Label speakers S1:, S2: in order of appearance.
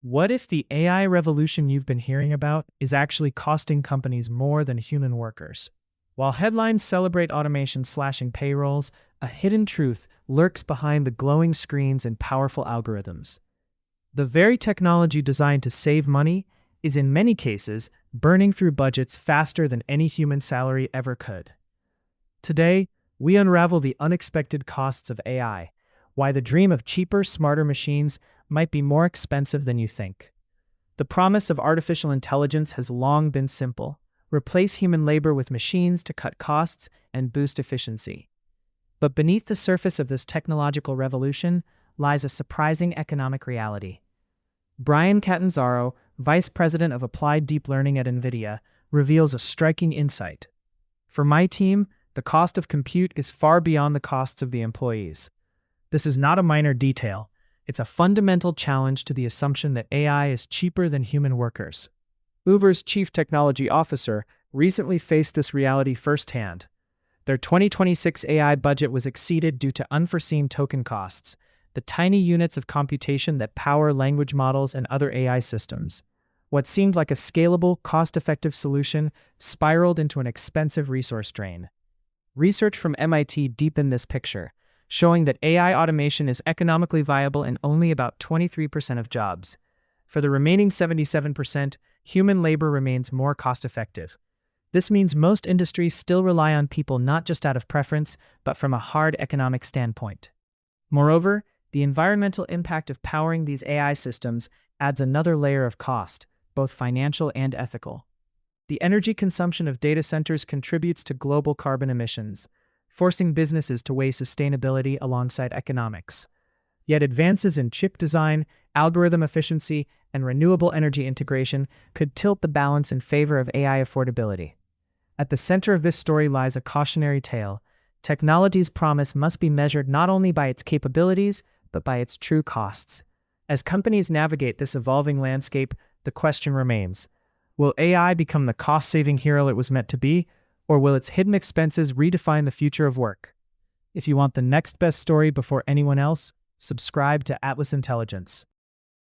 S1: What if the AI revolution you've been hearing about is actually costing companies more than human workers? While headlines celebrate automation slashing payrolls, a hidden truth lurks behind the glowing screens and powerful algorithms. The very technology designed to save money is in many cases burning through budgets faster than any human salary ever could. Today, we unravel the unexpected costs of AI, why the dream of cheaper, smarter machines might be more expensive than you think. The promise of artificial intelligence has long been simple: replace human labor with machines to cut costs and boost efficiency. But beneath the surface of this technological revolution lies a surprising economic reality. Brian Catanzaro, Vice President of Applied Deep Learning at Nvidia, reveals a striking insight. For my team, the cost of compute is far beyond the costs of the employees. This is not a minor detail. It's a fundamental challenge to the assumption that AI is cheaper than human workers. Uber's chief technology officer recently faced this reality firsthand. Their 2026 AI budget was exceeded due to unforeseen token costs, the tiny units of computation that power language models and other AI systems. What seemed like a scalable, cost-effective solution spiraled into an expensive resource drain. Research from MIT deepened this picture, showing that AI automation is economically viable in only about 23% of jobs. For the remaining 77%, human labor remains more cost-effective. This means most industries still rely on people not just out of preference, but from a hard economic standpoint. Moreover, the environmental impact of powering these AI systems adds another layer of cost, both financial and ethical. The energy consumption of data centers contributes to global carbon emissions, forcing businesses to weigh sustainability alongside economics. Yet advances in chip design, algorithm efficiency, and renewable energy integration could tilt the balance in favor of AI affordability. At the center of this story lies a cautionary tale. Technology's promise must be measured not only by its capabilities, but by its true costs. As companies navigate this evolving landscape, the question remains: will AI become the cost-saving hero it was meant to be, or will its hidden expenses redefine the future of work? If you want the next best story before anyone else, subscribe to Atlas Intelligence.